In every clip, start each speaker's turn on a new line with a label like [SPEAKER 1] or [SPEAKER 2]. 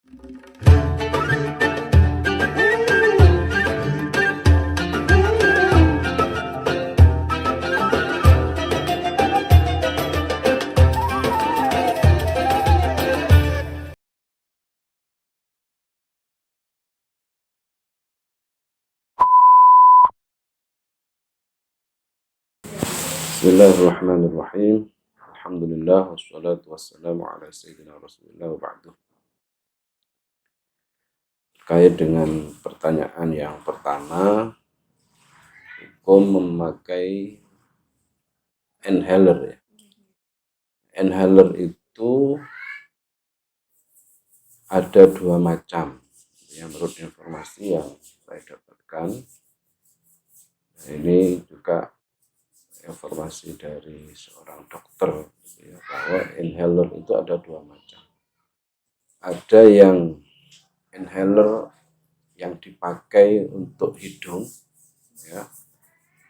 [SPEAKER 1] Bismillahirrahmanirrahim. Alhamdulillah wassalatu wassalamu ala sayyidina Rasulillah wa ba'du. Terkait dengan pertanyaan yang pertama, hukum memakai inhaler ya. Inhaler itu ada dua macam. Ya, menurut informasi yang saya dapatkan, ini juga informasi dari seorang dokter ya, bahwa inhaler itu ada dua macam. Ada yang inhaler yang dipakai untuk hidung ya,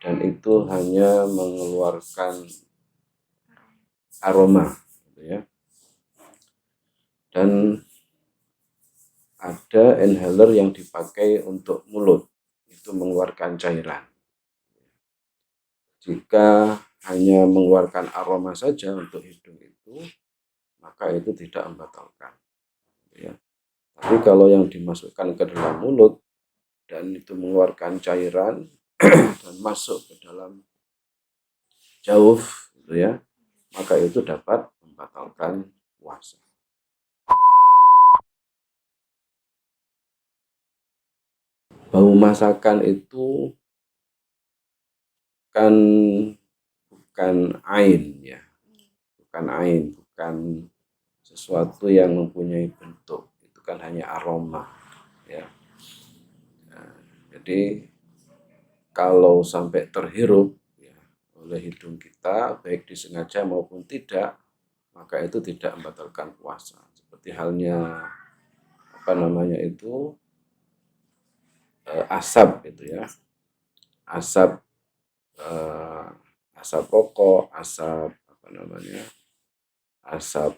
[SPEAKER 1] dan itu hanya mengeluarkan aroma gitu ya. Dan ada inhaler yang dipakai untuk mulut, itu mengeluarkan cairan. Jika hanya mengeluarkan aroma saja untuk hidung itu, maka itu tidak membatalkan ya. Tapi kalau yang dimasukkan ke dalam mulut dan itu mengeluarkan cairan dan masuk ke dalam jauf gitu ya, maka itu dapat membatalkan puasa. Bau masakan itu kan bukan ain ya, bukan sesuatu yang mempunyai bentuk, itu kan hanya aroma ya. Nah, jadi kalau sampai terhirup ya, oleh hidung kita, baik disengaja maupun tidak, maka itu tidak membatalkan puasa. Seperti halnya asap gitu ya, asap rokok, asap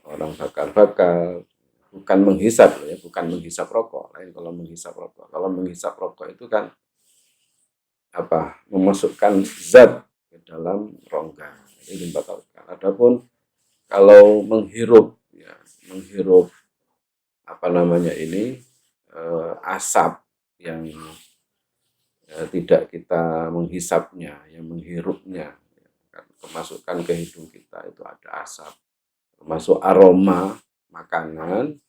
[SPEAKER 1] orang bakar-bakar, bukan menghisap ya, bukan menghisap rokok. Lain kalau menghisap rokok. Kalau menghisap rokok itu kan memasukkan zat ke dalam rongga, ini dibatalkan. Adapun kalau menghirup ya, asap yang tidak kita menghisapnya, yang menghirupnya, kemasukan ke hidung kita itu ada asap, termasuk aroma makanan,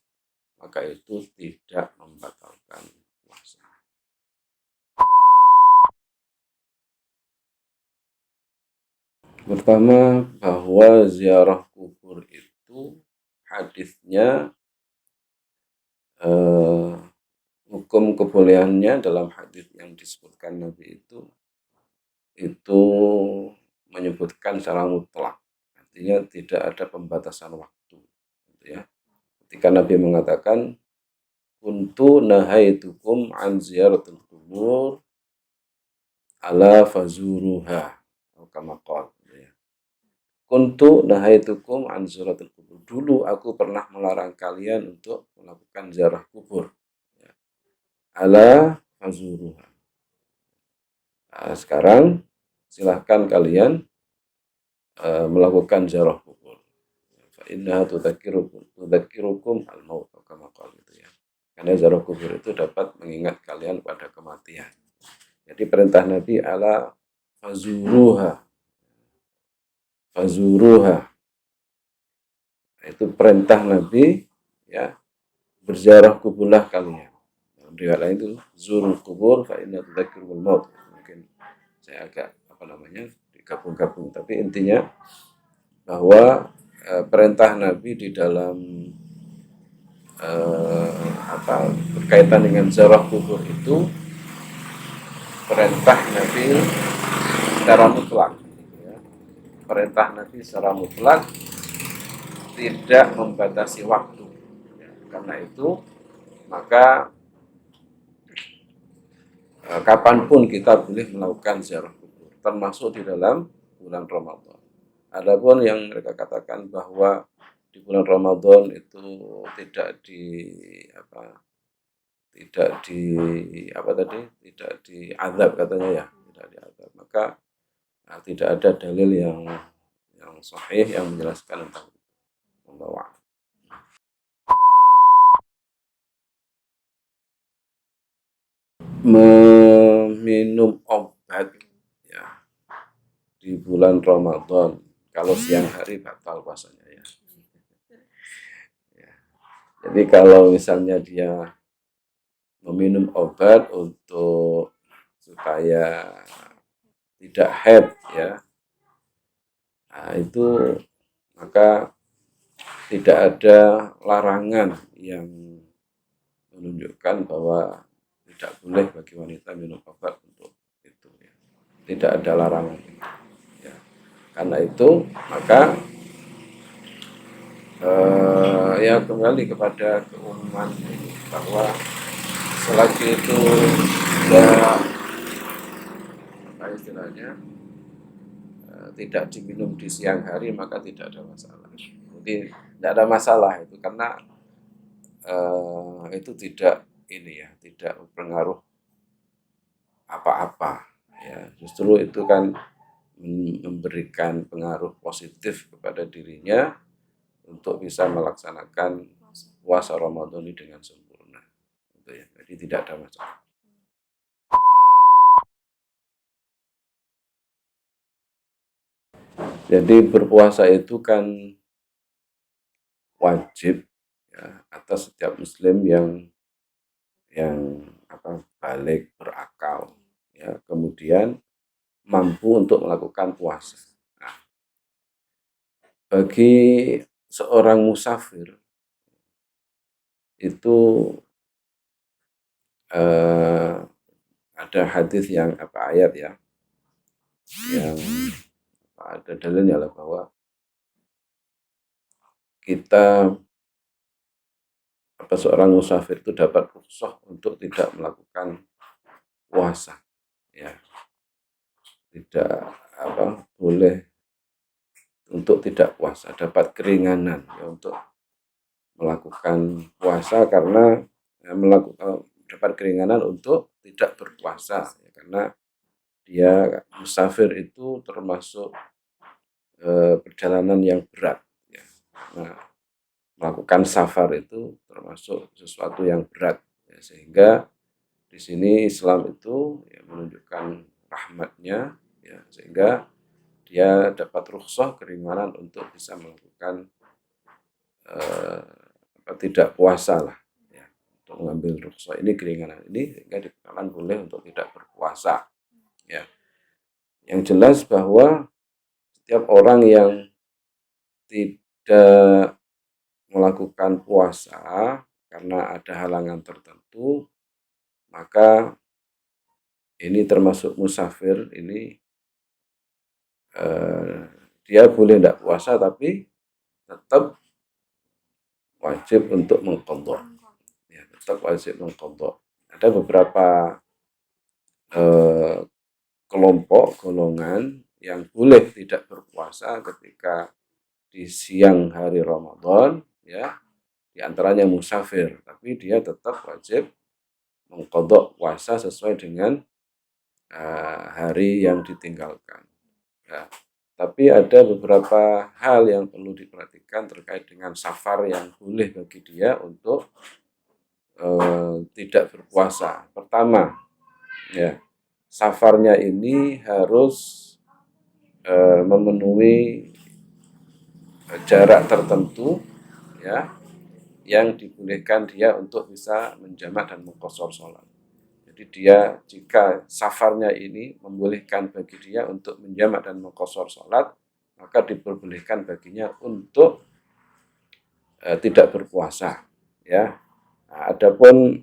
[SPEAKER 1] maka itu tidak membatalkan puasa. Pertama, bahwa ziarah kubur itu hadisnya hukum kebolehannya dalam hadis yang disebutkan Nabi itu menyebutkan secara mutlak, artinya tidak ada pembatasan waktu gitu ya. Ketika Nabi mengatakan kuntu nahaitukum an ziyaratul kubur ala fazuruha atau kama qala gitu ya. Kuntu nahaitukum an ziyaratul kubur, dulu aku pernah melarang kalian untuk melakukan ziarah kubur ya. Ala fazuruha. Nah, sekarang silahkan kalian melakukan ziarah kubur. Fa innaha tudzakirukum al-maut kama qala gitu ya. Karena ziarah kubur itu dapat mengingat kalian pada kematian. Jadi perintah Nabi ala fazuruha. Itu perintah Nabi ya, berziarah kuburlah kalian. Dalam riwayat lain itu zurul kubur fa inna tudzakirul maut. Mungkin saya agak digabung-gabung, tapi intinya bahwa perintah Nabi di dalam berkaitan dengan ziarah kubur itu perintah Nabi secara mutlak ya. Perintah Nabi secara mutlak, tidak membatasi waktu ya. Karena itu maka kapanpun kita boleh melakukan ziarah kubur, termasuk di dalam bulan Ramadan. Adapun yang mereka katakan bahwa di bulan Ramadan itu tidak di apa tidak di apa tadi tidak diazab katanya ya, tidak diazab, maka tidak ada dalil yang sahih yang menjelaskan tentang membawa meminum obat ya di bulan Ramadan kalau siang hari batal puasanya ya. Jadi kalau misalnya dia meminum obat untuk supaya tidak haid ya, nah itu maka tidak ada larangan yang menunjukkan bahwa tidak boleh bagi wanita minum obat untuk itu ya. Tidak ada larangan ya. Karena itu maka ya kembali kepada keumuman ini bahwa selagi itu tidak apa istilahnya tidak diminum di siang hari maka tidak ada masalah. Jadi tidak ada masalah itu karena itu tidak ini ya tidak berpengaruh apa-apa ya, justru itu kan memberikan pengaruh positif kepada dirinya untuk bisa melaksanakan puasa Ramadan ini dengan sempurna gitu ya. Jadi tidak ada masalah. Jadi berpuasa itu kan wajib ya atas setiap muslim yang balik berakal ya, kemudian mampu untuk melakukan puasa. Nah, bagi seorang musafir itu ada hadis yang ayat ya yang ada dalilnya lah bahwa kita seorang musafir itu dapat rukhsah untuk tidak melakukan puasa ya, tidak boleh untuk tidak puasa, dapat keringanan ya untuk melakukan puasa karena dapat keringanan untuk tidak berpuasa ya, karena dia musafir itu termasuk perjalanan yang berat ya. Nah, melakukan safar itu termasuk sesuatu yang berat ya, sehingga di sini Islam itu ya, menunjukkan rahmatnya ya, sehingga dia dapat rukhsah keringanan untuk bisa melakukan tidak puasa lah ya, untuk mengambil rukhsah ini keringanan ini sehingga dikatakan boleh untuk tidak berpuasa ya. Yang jelas bahwa setiap orang yang tidak melakukan puasa karena ada halangan tertentu, maka ini termasuk musafir ini dia boleh tidak puasa tapi tetap wajib untuk mengqadha ya, tetap wajib mengqadha. Ada beberapa kelompok golongan yang boleh tidak berpuasa ketika di siang hari Ramadan ya, di antaranya musafir, tapi dia tetap wajib mengqadha puasa sesuai dengan hari yang ditinggalkan ya. Tapi ada beberapa hal yang perlu diperhatikan terkait dengan safar yang boleh bagi dia untuk tidak berpuasa. Pertama, ya, safarnya ini harus memenuhi jarak tertentu ya yang dibolehkan dia untuk bisa menjamak dan mengqashar sholat. Jadi dia jika safarnya ini membolehkan bagi dia untuk menjamak dan mengqashar sholat, maka diperbolehkan baginya untuk tidak berpuasa ya. Nah, adapun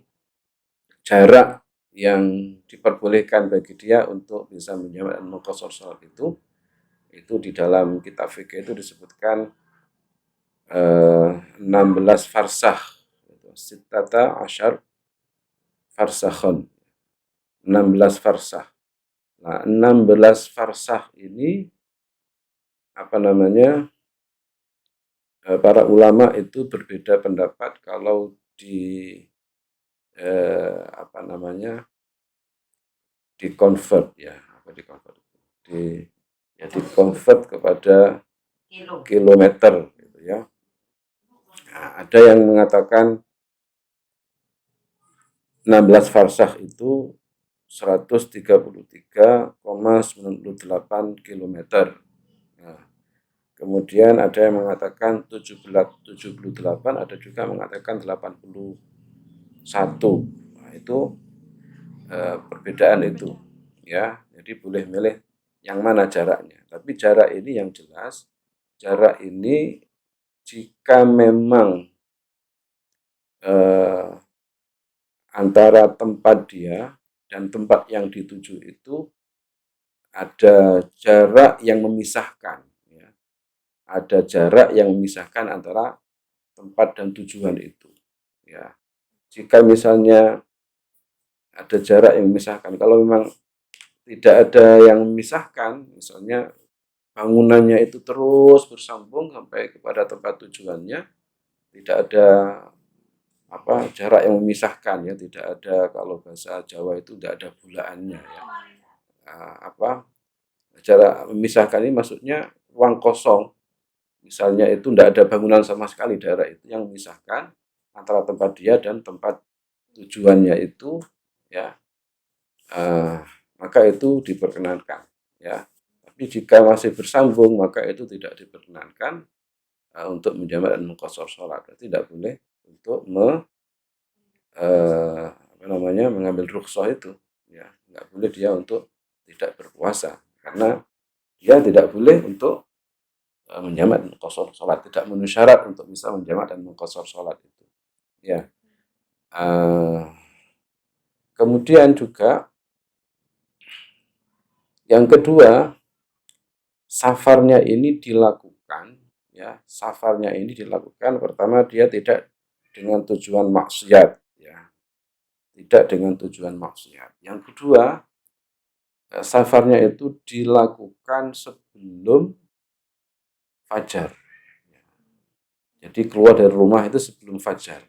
[SPEAKER 1] jarak yang diperbolehkan bagi dia untuk bisa menjamak dan mengqashar sholat itu di dalam kitab fikih itu disebutkan 16 farsakh, sittata asyar farsakhon, 16 farsakh. Nah, 16 farsakh ini para ulama itu berbeda pendapat kalau di apa namanya, di-convert ya, apa di-convert? Di-convert kepada kilometer gitu ya. Nah, ada yang mengatakan 16 farsakh itu 133,98 kilometer. Nah, kemudian ada yang mengatakan 78, ada juga mengatakan 81. Nah, itu perbedaan itu ya. Jadi boleh milih yang mana jaraknya. Tapi jarak ini yang jelas, jarak ini jika memang antara tempat dia dan tempat yang dituju itu ada jarak yang memisahkan, ya. Ada jarak yang memisahkan antara tempat dan tujuan itu, ya. Jika misalnya ada jarak yang memisahkan, kalau memang tidak ada yang memisahkan, misalnya bangunannya itu terus bersambung sampai kepada tempat tujuannya, tidak ada jarak yang memisahkan, ya, tidak ada, kalau bahasa Jawa itu tidak ada bulaannya, ya. Jarak memisahkan ini maksudnya ruang kosong, misalnya itu tidak ada bangunan sama sekali, daerah itu yang memisahkan antara tempat dia dan tempat tujuannya itu, ya, maka itu diperkenankan, ya. Tapi jika masih bersambung maka itu tidak diperkenankan untuk menjamak dan mengqashar sholat. Tidak boleh untuk mengambil rukhsah itu, ya. Nggak boleh dia untuk tidak berpuasa karena dia tidak boleh untuk menjamak dan mengqashar sholat, tidak memenuhi syarat untuk bisa menjamak dan mengqashar sholat itu, ya. Kemudian juga yang kedua, safarnya ini dilakukan, ya, safarnya ini dilakukan pertama dia tidak dengan tujuan maksiat, ya, tidak dengan tujuan maksiat. Yang kedua, safarnya itu dilakukan sebelum fajar, jadi keluar dari rumah itu sebelum fajar.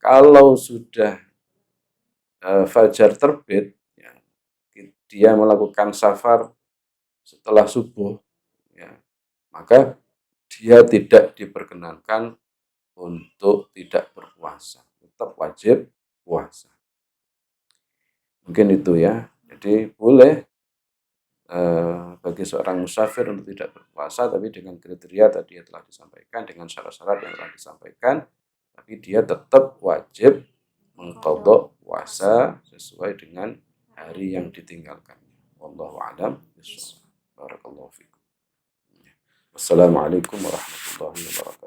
[SPEAKER 1] Kalau sudah fajar terbit, ya, dia melakukan safar setelah subuh, ya, maka dia tidak diperkenankan untuk tidak berpuasa, tetap wajib puasa. Mungkin itu ya. Jadi boleh bagi seorang musafir untuk tidak berpuasa, tapi dengan kriteria tadi yang telah disampaikan, dengan syarat-syarat yang telah disampaikan, tapi dia tetap wajib mengqadha puasa sesuai dengan hari yang ditinggalkan. Wallahu a'lam bishawab. Barakallahu fikum. Wassalamualaikum warahmatullahi wabarakatuh.